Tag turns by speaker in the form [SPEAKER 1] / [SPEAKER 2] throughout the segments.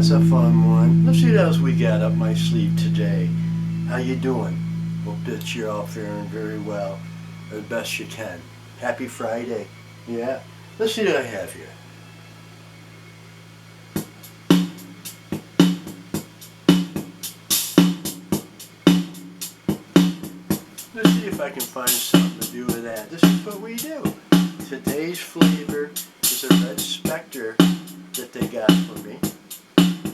[SPEAKER 1] That's a fun one. Let's see what else we got up my sleeve today. How you doing? Hope that you're all faring very well, or the best you can. Happy Friday. Yeah. Let's see what I have here. Let's see if I can find something to do with that. This is what we do. Today's flavor is a red Spector that they got for me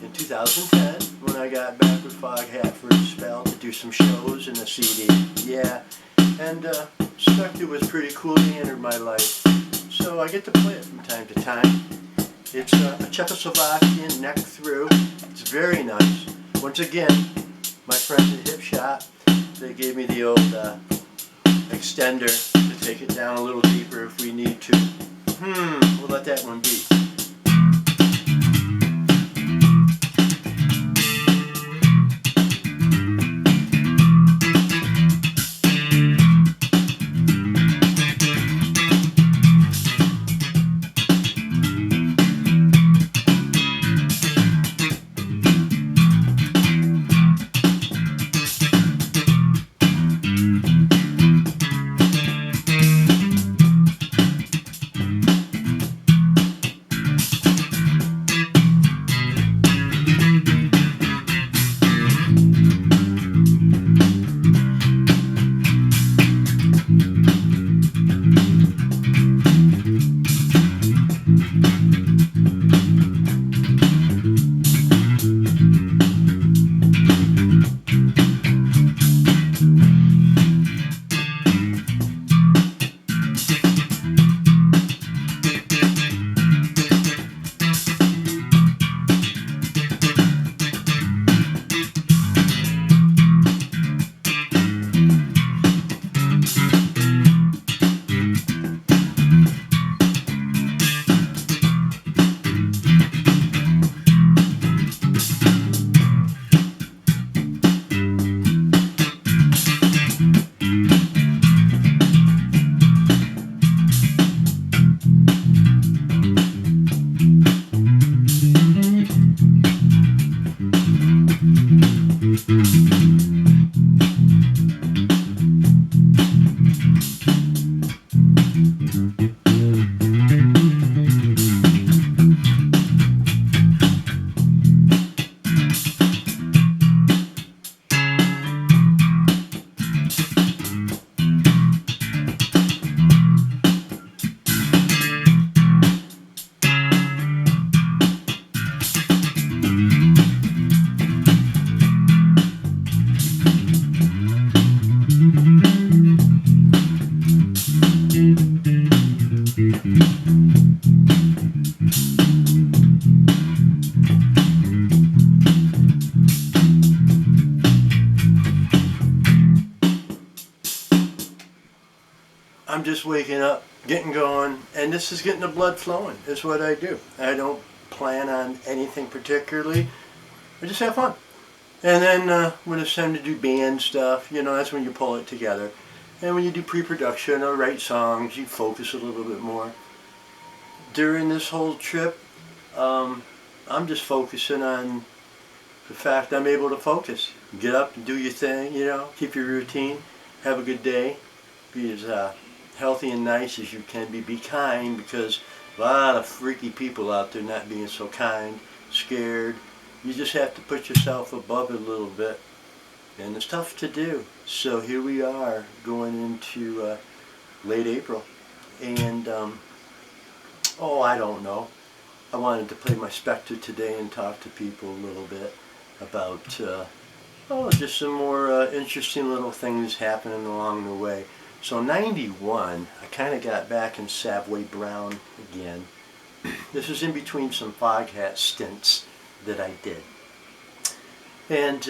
[SPEAKER 1] in 2010 when I got back with Foghat for a spell to do some shows and a CD. Yeah, and Spector was pretty cool. He entered my life, so I get to play it from time to time. It's a Czechoslovakian neck through. It's very nice. Once again, my friends at Hip Shop, they gave me the old extender to take it down a little deeper if we need to. We'll let that one be. I'm just waking up, getting going, and this is getting the blood flowing. It's what I do. I don't plan on anything particularly. I just have fun. And then when it's time to do band stuff, you know, that's when you pull it together. And when you do pre-production or write songs, you focus a little bit more. During this whole trip, I'm just focusing on the fact I'm able to focus. Get up and do your thing, you know, keep your routine, have a good day, be as healthy and nice as you can be. Be kind, because a lot of freaky people out there not being so kind, scared. You just have to put yourself above it a little bit, and it's tough to do. So here we are going into late April, and oh, I don't know. I wanted to play my Spector today and talk to people a little bit about just some more interesting little things happening along the way. So 91, I kind of got back in Savoy Brown again. This was in between some Foghat stints that I did. And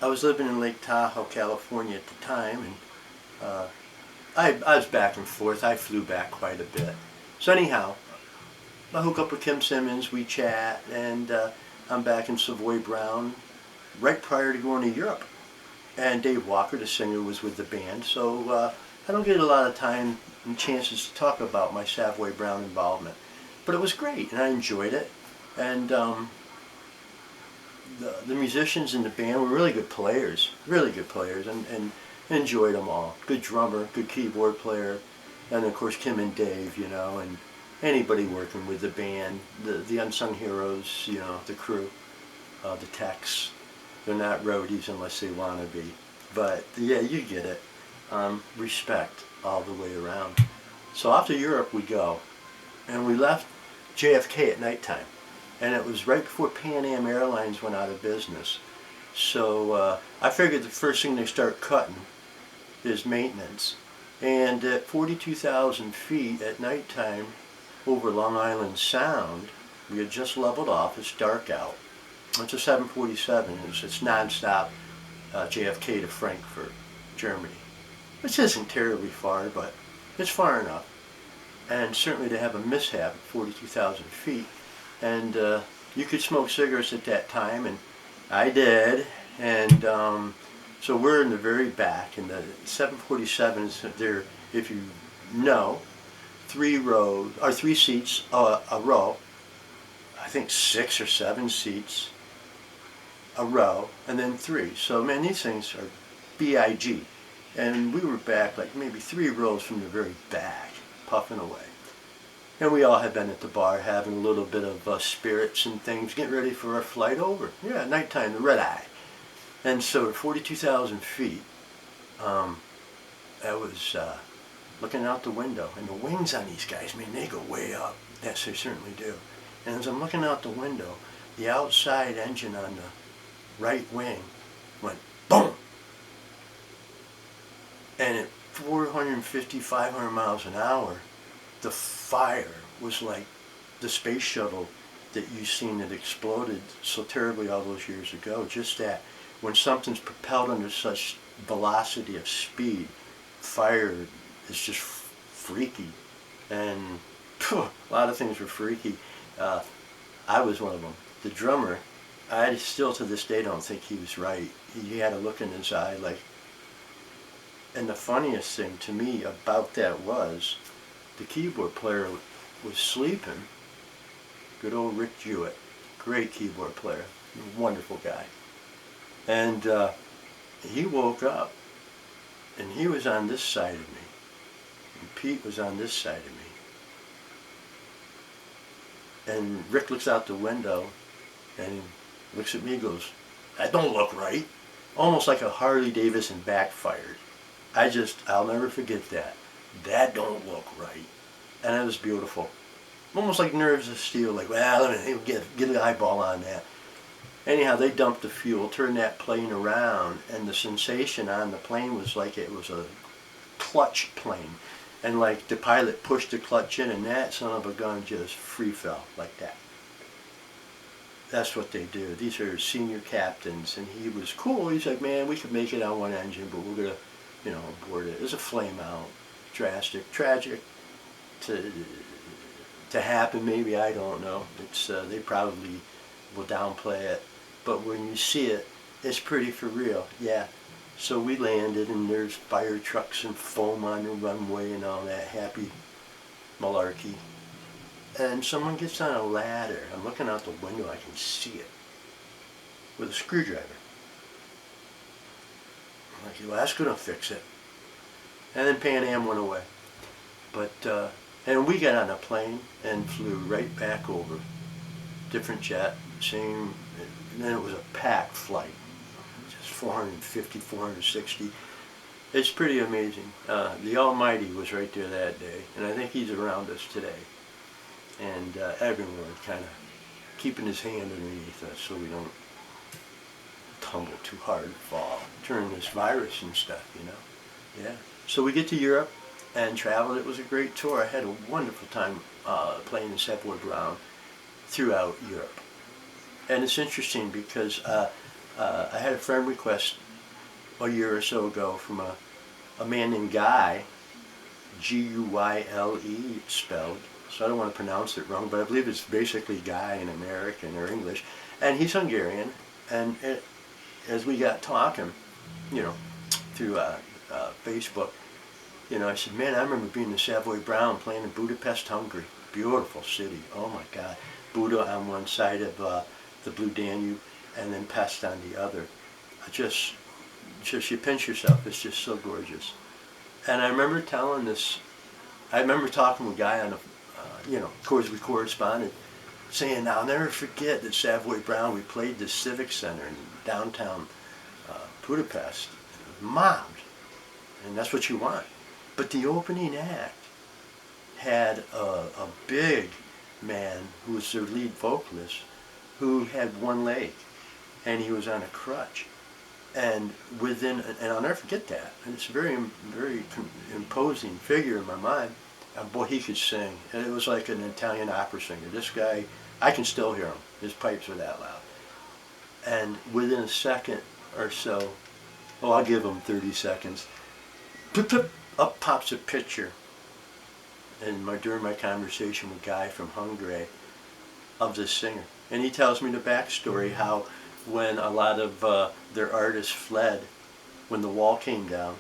[SPEAKER 1] I was living in Lake Tahoe, California at the time, and I was back and forth. I flew back quite a bit. So anyhow, I hook up with Kim Simmons, we chat, and I'm back in Savoy Brown right prior to going to Europe. And Dave Walker, the singer, was with the band, so I don't get a lot of time and chances to talk about my Savoy Brown involvement. But it was great, and I enjoyed it. And the musicians in the band were really good players, and enjoyed them all. Good drummer, good keyboard player, and of course Kim and Dave, you know, and anybody working with the band, the unsung heroes, you know, the crew, the techs. They're not roadies unless they want to be. But yeah, you get it. Respect all the way around. So off to Europe we go. And we left JFK at nighttime. And it was right before Pan Am Airlines went out of business. So I figured the first thing they start cutting is maintenance. And at 42,000 feet at nighttime over Long Island Sound, we had just leveled off. It's dark out. It's a 747. It's non-stop JFK to Frankfurt, Germany. Which isn't terribly far, but it's far enough. And certainly to have a mishap at 42,000 feet. And you could smoke cigarettes at that time, and I did. And so we're in the very back, and the 747s, they're, if you know, 3 seats a row. I think 6 or 7 seats a row, and then 3. So man, these things are big, and we were back like maybe 3 rows from the very back, puffing away. And we all had been at the bar having a little bit of spirits and things, getting ready for our flight over. Yeah, nighttime, the red eye. And so at 42,000 feet, I was looking out the window, and the wings on these guys, man, they go way up. Yes, they certainly do. And as I'm looking out the window, the outside engine on the right wing went boom. And at 450, 500 miles an hour, the fire was like the space shuttle that you've seen that exploded so terribly all those years ago. Just that, when something's propelled under such velocity of speed, fire is just freaky. And a lot of things were freaky. I was one of them. The drummer, I still to this day don't think he was right. He had a look in his eye like, and the funniest thing to me about that was the keyboard player was sleeping. Good old Rick Jewett, great keyboard player, wonderful guy. And he woke up, and he was on this side of me, and Pete was on this side of me. And Rick looks out the window, and he looks at me and goes, "That don't look right." Almost like a Harley Davidson backfired. I'll never forget that. That don't look right. And it was beautiful. Almost like nerves of steel, like, well, let me get an eyeball on that. Anyhow, they dumped the fuel, turned that plane around, and the sensation on the plane was like it was a clutch plane. And like the pilot pushed the clutch in, and that son of a gun just free fell like that. That's what they do. These are senior captains, and he was cool. He's like, man, we could make it on one engine, but we're going to, abort it. It was a flame out. Drastic, tragic to happen, maybe, I don't know. It's they probably will downplay it, but when you see it, it's pretty for real. Yeah. So we landed, and there's fire trucks and foam on the runway and all that happy malarkey. And someone gets on a ladder. I'm looking out the window, I can see it. with a screwdriver. I'm like, well, that's going to fix it. And then Pan Am went away. But, and we got on a plane and flew right back over. Different jet, same, and then it was a packed flight. Just 450, 460. It's pretty amazing. The Almighty was right there that day, and I think He's around us today. And everyone kind of keeping His hand underneath us so we don't tumble too hard and fall during this virus and stuff, you know. Yeah. So we get to Europe and traveled. It was a great tour. I had a wonderful time playing in Savoy Brown throughout Europe. And it's interesting because I had a friend request a year or so ago from a man named Guy, G-U-Y-L-E spelled, so I don't want to pronounce it wrong, but I believe it's basically Guy in American or English, and he's Hungarian, and as we got talking, you know, through Facebook, you know, I said, man, I remember being in Savoy Brown playing in Budapest, Hungary. Beautiful city, oh my God. Buda on one side of the Blue Danube, and then Pest on the other. Just you pinch yourself, it's just so gorgeous. And I remember telling this, I remember talking with a guy on the, you know, of course we corresponded, saying, I'll never forget that Savoy Brown, we played the Civic Center in downtown Budapest, mobbed, and that's what you want. But the opening act had a big man who was their lead vocalist who had one leg, and he was on a crutch. And and I'll never forget that. And it's a very, very imposing figure in my mind. And boy, he could sing. And it was like an Italian opera singer. This guy, I can still hear him. His pipes are that loud. And within a second or so, oh, I'll give him 30 seconds, up pops a picture. And during my conversation with Guy from Hungary, of this singer. And he tells me the backstory, how when a lot of their artists fled, when the wall came down,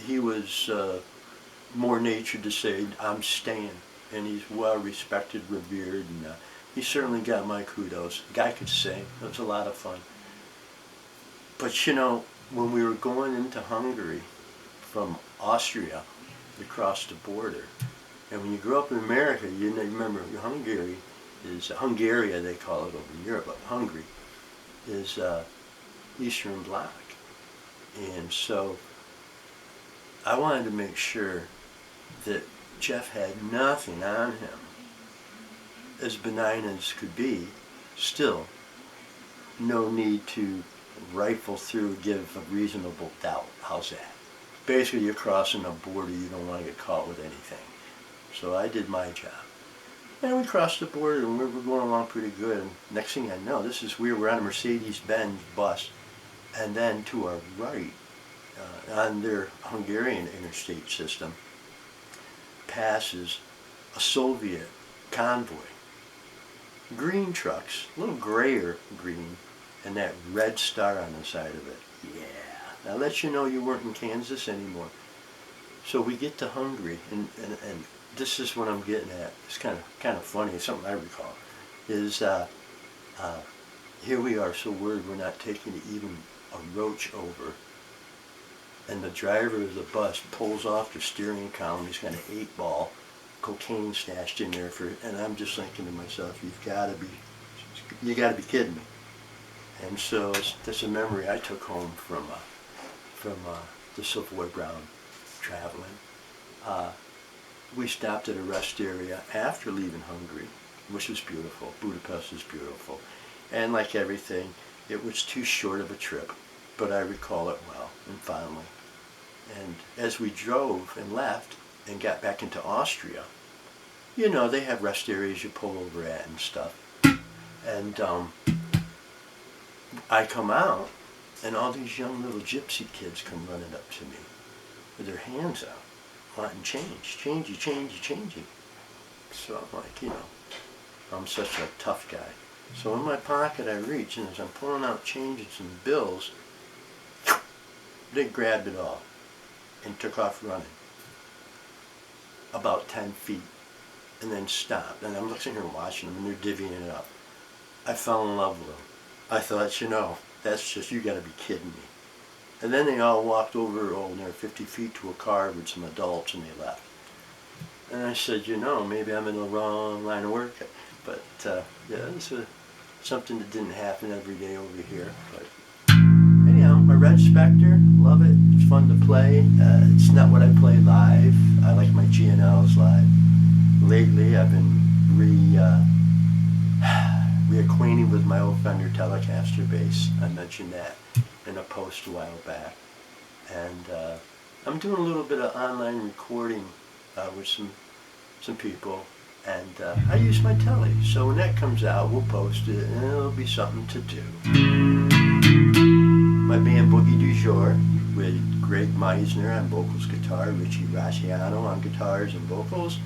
[SPEAKER 1] he was more natured to say, I'm staying. And he's well respected, revered, and he certainly got my kudos. The guy could sing. It was a lot of fun. But you know, when we were going into Hungary from Austria, across the border, and when you grew up in America, you remember Hungary is, Hungaria they call it over in Europe, but Hungary is Eastern Bloc. And so I wanted to make sure that Jeff had nothing on him, as benign as could be, still no need to rifle through, give a reasonable doubt. How's that? Basically, you're crossing a border, you don't want to get caught with anything. So I did my job. And we crossed the border and we were going along pretty good. And next thing I know, we were on a Mercedes-Benz bus, and then to our right, on their Hungarian interstate system, passes a Soviet convoy. Green trucks, a little grayer green, and that red star on the side of it. Yeah, that lets you know you weren't in Kansas anymore. So we get to Hungary, and this is what I'm getting at. It's kind of funny. It's something I recall. Is here we are, so worried we're not taking even a roach over, and the driver of the bus pulls off the steering column. He's got an 8-ball cocaine stashed in there and I'm just thinking to myself, you got to be kidding me. And so that's a memory I took home from the Savoy Brown traveling. We stopped at a rest area after leaving Hungary, which was beautiful. Budapest is beautiful. And like everything, it was too short of a trip, but I recall it well and fondly. And as we drove and left and got back into Austria, you know, they have rest areas you pull over at and stuff. And I come out, and all these young little gypsy kids come running up to me with their hands out, wanting changey. So I'm like, you know, I'm such a tough guy. So in my pocket I reach, and as I'm pulling out change and some bills, they grabbed it all and took off running about 10 feet and then stopped. And I'm sitting here watching them, and they're divvying it up. I fell in love with them. I thought, you know, that's just, you gotta be kidding me. And then they all walked over, near 50 feet to a car with some adults, and they left. And I said, you know, maybe I'm in the wrong line of work. But yeah, this was something that didn't happen every day over here. But anyhow, my red Spector, love it. It's fun to play. It's not what I play live. I like my G&Ls live. Lately, I've been reacquainting with my old Fender Telecaster bass. I mentioned that in a post a while back. And I'm doing a little bit of online recording with some people. And I use my telly. So when that comes out, we'll post it, and it'll be something to do. My band Boogie Du Jour with Greg Meisner on vocals, guitar, Richie Raciano on guitars and vocals,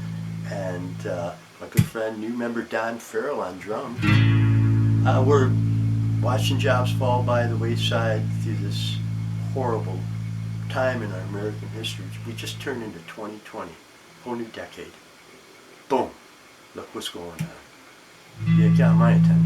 [SPEAKER 1] and my good friend, new member Don Farrell on drums. We're watching jobs fall by the wayside through this horrible time in our American history. We just turned into 2020, whole new decade. Boom, look what's going on. You got my attention.